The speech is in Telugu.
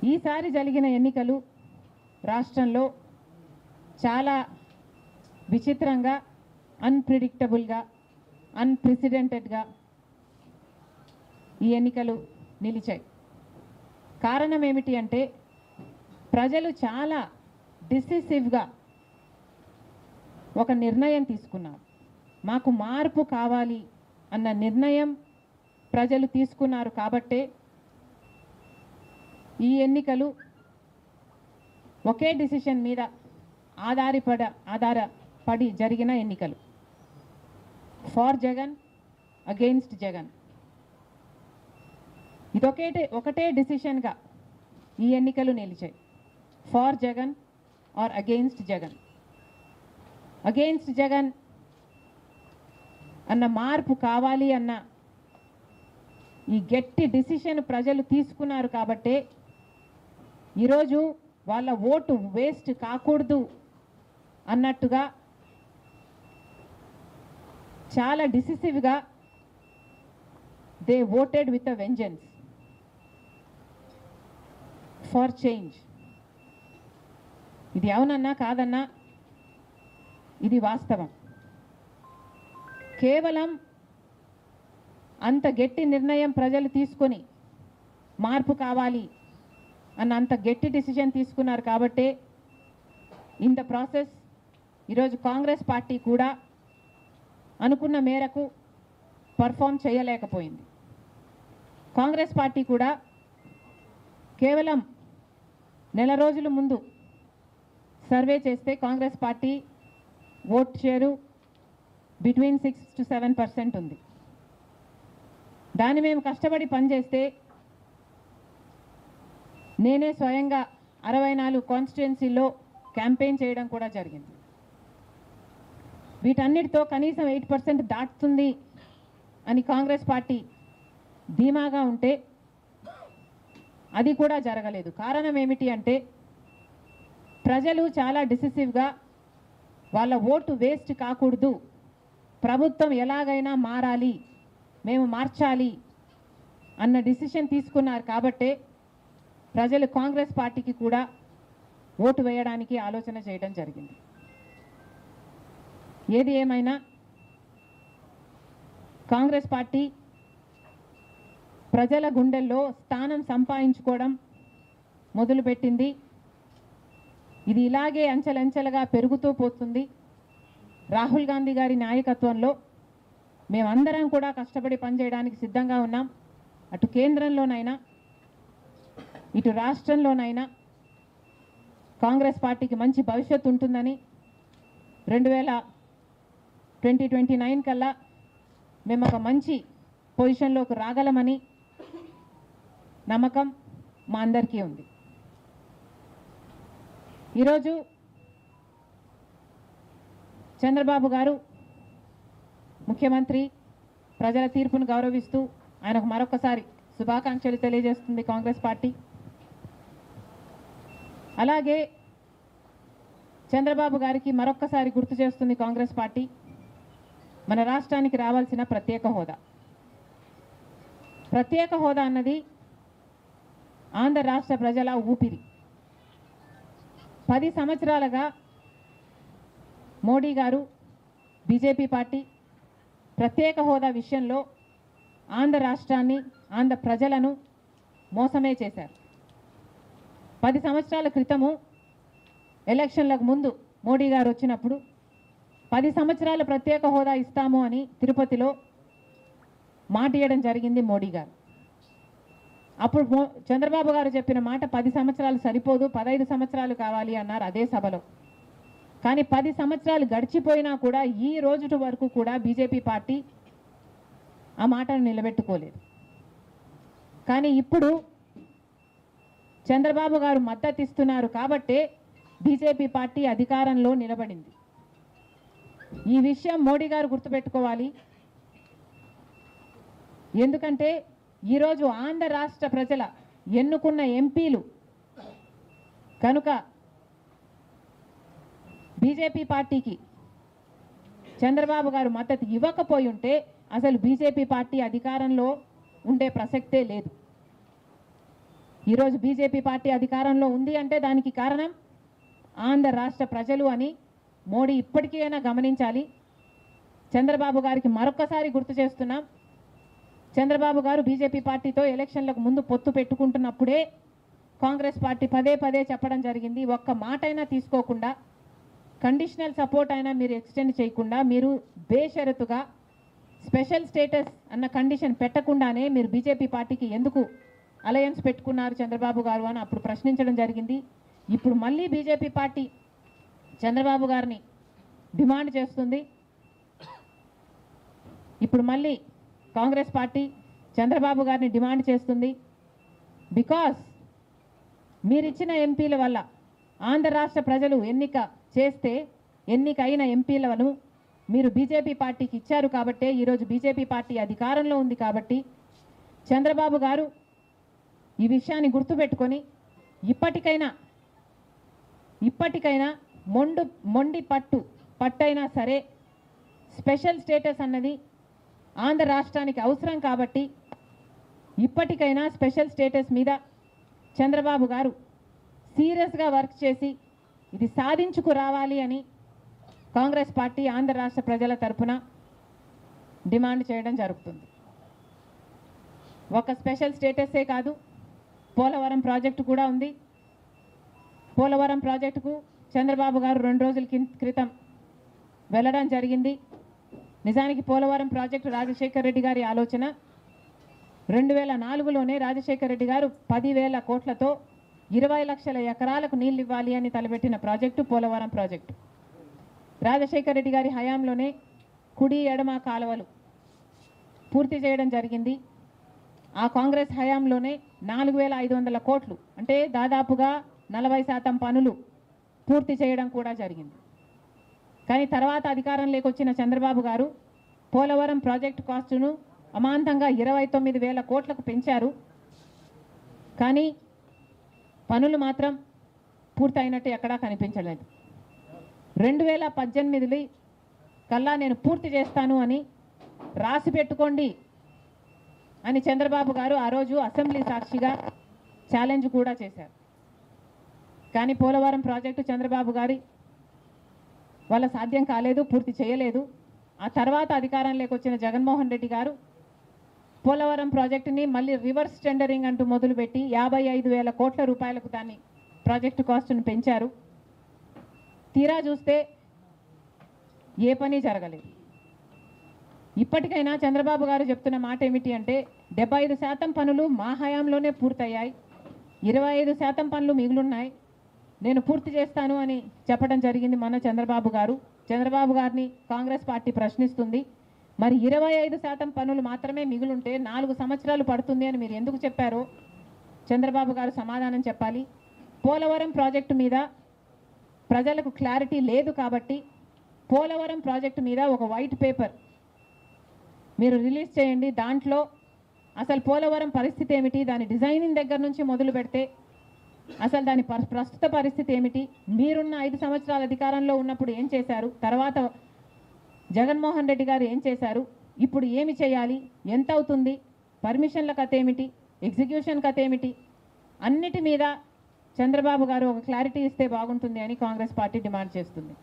ఈసారి జరిగిన ఎన్నికలు రాష్ట్రంలో చాలా విచిత్రంగా, అన్ప్రెడిక్టబుల్గా, అన్ప్రెసిడెంటెడ్గా ఈ ఎన్నికలు నిలిచాయి. కారణం ఏమిటి అంటే ప్రజలు చాలా డిసిసివ్గా ఒక నిర్ణయం తీసుకున్నారు. మాకు మార్పు కావాలి అన్న నిర్ణయం ప్రజలు తీసుకున్నారు కాబట్టే ఈ ఎన్నికలు ఒకే డిసిషన్ మీద ఆధారపడి జరిగిన ఎన్నికలు. For Jagan, against Jagan. ఒకటే డిసిషన్గా ఈ ఎన్నికలు నిలిచాయి. For Jagan or against Jagan. Against Jagan అన్న మార్పు కావాలి అన్న ఈ గట్టి డిసిషన్ ప్రజలు తీసుకున్నారు కాబట్టే ఈరోజు వాళ్ళ ఓటు వేస్ట్ కాకూడదు అన్నట్టుగా చాలా డిసిసివ్గా they voted with a vengeance for change. ఇది అవునన్నా కాదన్నా ఇది వాస్తవం. కేవలం అంత గట్టి నిర్ణయం ప్రజలు తీసుకొని మార్పు కావాలి అన్న అంత గట్టి డిసిషన్ తీసుకున్నారు కాబట్టే ఇన్ ద ప్రాసెస్ ఈరోజు కాంగ్రెస్ పార్టీ కూడా అనుకున్న మేరకు పర్ఫామ్ చేయలేకపోయింది. కాంగ్రెస్ పార్టీ కూడా కేవలం నెల రోజుల ముందు సర్వే చేస్తే Congress party vote share between 6 to 7% ఉంది. దాన్ని మేము కష్టపడి పనిచేస్తే నేనే స్వయంగా 64 కాన్స్టిట్యుయెన్సీల్లో క్యాంపెయిన్ చేయడం కూడా జరిగింది. వీటన్నిటితో కనీసం 8% దాటుతుంది అని కాంగ్రెస్ పార్టీ ధీమాగా ఉంటే అది కూడా జరగలేదు. కారణం ఏమిటి అంటే ప్రజలు చాలా డిసిసివ్గా వాళ్ళ ఓటు వేస్ట్ కాకూడదు, ప్రభుత్వం ఎలాగైనా మారాలి, మేము మార్చాలి అన్న డిసిషన్ తీసుకున్నారు కాబట్టే ప్రజలు కాంగ్రెస్ పార్టీకి కూడా ఓటు వేయడానికి ఆలోచన చేయడం జరిగింది. ఏది ఏమైనా కాంగ్రెస్ పార్టీ ప్రజల గుండెల్లో స్థానం సంపాదించుకోవడం మొదలుపెట్టింది. ఇది ఇలాగే అంచెలంచెలుగా పెరుగుతూ పోతుంది. రాహుల్ గాంధీ గారి నాయకత్వంలో మేమందరం కూడా కష్టపడి పనిచేయడానికి సిద్ధంగా ఉన్నాం. అటు కేంద్రంలోనైనా ఇటు రాష్ట్రంలోనైనా కాంగ్రెస్ పార్టీకి మంచి భవిష్యత్తు ఉంటుందని 2029 కల్లా మేము ఒక మంచి పొజిషన్లోకి రాగలమని నమ్మకం మా అందరికీ ఉంది. ఈరోజు చంద్రబాబు గారు ముఖ్యమంత్రి ప్రజల తీర్పును గౌరవిస్తూ ఆయనకు మరొకసారి శుభాకాంక్షలు తెలియజేస్తుంది కాంగ్రెస్ పార్టీ. అలాగే చంద్రబాబు గారికి మరొక్కసారి గుర్తు చేస్తుంది కాంగ్రెస్ పార్టీ మన రాష్ట్రానికి రావాల్సిన ప్రత్యేక హోదా. ప్రత్యేక హోదా అన్నది ఆంధ్ర రాష్ట్ర ప్రజల ఊపిరి. 10 సంవత్సరాలుగా మోడీ గారు, బీజేపీ పార్టీ ప్రత్యేక హోదా విషయంలో ఆంధ్ర రాష్ట్రాన్ని, ఆంధ్ర ప్రజలను మోసమే చేశారు. 10 సంవత్సరాల క్రితము ఎలక్షన్లకు ముందు మోడీ గారు వచ్చినప్పుడు 10 సంవత్సరాల ప్రత్యేక హోదా ఇస్తాము అని తిరుపతిలో మాట ఇవ్వడం జరిగింది మోడీ గారు. అప్పుడు చంద్రబాబు గారు చెప్పిన మాట 10 సంవత్సరాలు సరిపోదు, 15 సంవత్సరాలు కావాలి అన్నారు అదే సభలో. కానీ 10 సంవత్సరాలు గడిచిపోయినా కూడా ఈ రోజు వరకు కూడా బీజేపీ పార్టీ ఆ మాటను నిలబెట్టుకోలేదు. కానీ ఇప్పుడు చంద్రబాబు గారు మద్దతు ఇస్తున్నారు కాబట్టే బీజేపీ పార్టీ అధికారంలో నిలబడింది. ఈ విషయం మోడీ గారు గుర్తుపెట్టుకోవాలి. ఎందుకంటే ఈరోజు ఆంధ్ర రాష్ట్ర ప్రజల ఎన్నుకున్న ఎంపీలు కనుక బీజేపీ పార్టీకి చంద్రబాబు గారు మద్దతు ఇవ్వకపోయి ఉంటే అసలు బీజేపీ పార్టీ అధికారంలో ఉండే ప్రసక్తే లేదు. ఈరోజు బీజేపీ పార్టీ అధికారంలో ఉంది అంటే దానికి కారణం ఆంధ్ర రాష్ట్ర ప్రజలు అని మోడీ ఇప్పటికైనా గమనించాలి. చంద్రబాబు గారికి మరొకసారి గుర్తు చేస్తున్నాం, చంద్రబాబు గారు బీజేపీ పార్టీతో ఎలక్షన్లకు ముందు పొత్తు పెట్టుకుంటున్నప్పుడే కాంగ్రెస్ పార్టీ పదే పదే చెప్పడం జరిగింది, ఒక్క మాటైనా తీసుకోకుండా, కండిషనల్ సపోర్ట్ అయినా మీరు ఎక్స్టెండ్ చేయకుండా, మీరు బేషరతుగా స్పెషల్ స్టేటస్ అన్న కండిషన్ పెట్టకుండానే మీరు బీజేపీ పార్టీకి ఎందుకు అలయన్స్ పెట్టుకున్నారు చంద్రబాబు గారు అని అప్పుడు ప్రశ్నించడం జరిగింది. ఇప్పుడు మళ్ళీ బీజేపీ పార్టీ చంద్రబాబు గారిని డిమాండ్ చేస్తుంది. ఇప్పుడు మళ్ళీ కాంగ్రెస్ పార్టీ చంద్రబాబు గారిని డిమాండ్ చేస్తుంది. బికాస్ మీరిచ్చిన ఎంపీల వల్ల ఆంధ్ర రాష్ట్ర ప్రజలు ఎన్నికైన ఎంపీలను మీరు బీజేపీ పార్టీకి ఇచ్చారు కాబట్టే ఈరోజు బీజేపీ పార్టీ అధికారంలో ఉంది. కాబట్టి చంద్రబాబు గారు ఈ విషయాన్ని గుర్తుపెట్టుకొని ఇప్పటికైనా మొండి పట్టైనా సరే స్పెషల్ స్టేటస్ అన్నది ఆంధ్ర రాష్ట్రానికి అవసరం కాబట్టి ఇప్పటికైనా స్పెషల్ స్టేటస్ మీద చంద్రబాబు గారు సీరియస్గా వర్క్ చేసి ఇది సాధించుకు రావాలి అని కాంగ్రెస్ పార్టీ ఆంధ్ర రాష్ట్ర ప్రజల తరపున డిమాండ్ చేయడం జరుగుతుంది. ఒక స్పెషల్ స్టేటసే కాదు, పోలవరం ప్రాజెక్టు కూడా ఉంది. పోలవరం ప్రాజెక్టుకు చంద్రబాబు గారు 2 రోజుల క్రితం వెళ్ళడం జరిగింది. నిజానికి పోలవరం ప్రాజెక్టు రాజశేఖర్ రెడ్డి గారి ఆలోచన. 2004లోనే రాజశేఖర్ రెడ్డి గారు 10,000 కోట్లతో 20 లక్షల ఎకరాలకు నీళ్ళు ఇవ్వాలి అని తలపెట్టిన ప్రాజెక్టు పోలవరం ప్రాజెక్టు. రాజశేఖర్ రెడ్డి గారి హయాంలోనే కుడి ఎడమ కాలువలు పూర్తి చేయడం జరిగింది. ఆ కాంగ్రెస్ హయాంలోనే 4,500 కోట్లు అంటే దాదాపుగా 40% పనులు పూర్తి చేయడం కూడా జరిగింది. కానీ తర్వాత అధికారంలోకి వచ్చిన చంద్రబాబు గారు పోలవరం ప్రాజెక్టు కాస్టును అమాంతంగా 29,000 కోట్లకు పెంచారు. కానీ పనులు మాత్రం పూర్తయినట్టు ఎక్కడా కనిపించలేదు. 2018 కల్లా నేను పూర్తి చేస్తాను అని రాసి పెట్టుకోండి అని చంద్రబాబు గారు ఆ రోజు అసెంబ్లీ సాక్షిగా ఛాలెంజ్ కూడా చేశారు. కానీ పోలవరం ప్రాజెక్టు చంద్రబాబు గారి వల్ల సాధ్యం కాలేదు, పూర్తి చేయలేదు. ఆ తర్వాత అధికారంలోకి వచ్చిన జగన్మోహన్ రెడ్డి గారు పోలవరం ప్రాజెక్టుని మళ్ళీ రివర్స్ టెండరింగ్ అంటూ మొదలుపెట్టి 55,000 కోట్ల రూపాయలకు దాన్ని ప్రాజెక్టు కాస్టును పెంచారు. తీరా చూస్తే ఏ పని జరగలేదు. ఇప్పటికైనా చంద్రబాబు గారు చెప్తున్న మాట ఏమిటి అంటే 75% పనులు మా హయాంలోనే పూర్తయ్యాయి, 25% పనులు మిగులున్నాయి, నేను పూర్తి చేస్తాను అని చెప్పడం జరిగింది మన చంద్రబాబు గారు. చంద్రబాబు గారిని కాంగ్రెస్ పార్టీ ప్రశ్నిస్తుంది, మరి 25% పనులు మాత్రమే మిగులుంటే 4 సంవత్సరాలు పడుతుంది అని మీరు ఎందుకు చెప్పారో చంద్రబాబు గారు సమాధానం చెప్పాలి. పోలవరం ప్రాజెక్టు మీద ప్రజలకు క్లారిటీ లేదు కాబట్టి పోలవరం ప్రాజెక్టు మీద ఒక వైట్ పేపర్ మీరు రిలీజ్ చేయండి. దాంట్లో అసలు పోలవరం పరిస్థితి ఏమిటి, దాని డిజైనింగ్ దగ్గర నుంచి మొదలు పెడితే అసలు దాని ప్రస్తుత పరిస్థితి ఏమిటి, మీరున్న 5 సంవత్సరాల అధికారంలో ఉన్నప్పుడు ఏం చేశారు, తర్వాత జగన్మోహన్ రెడ్డి గారు ఏం చేశారు, ఇప్పుడు ఏమి చేయాలి, ఎంత అవుతుంది, పర్మిషన్ల కథ ఏమిటి, ఎగ్జిక్యూషన్ కథ ఏమిటి, అన్నిటి మీద చంద్రబాబు గారు ఒక క్లారిటీ ఇస్తే బాగుంటుంది అని కాంగ్రెస్ పార్టీ డిమాండ్ చేస్తుంది.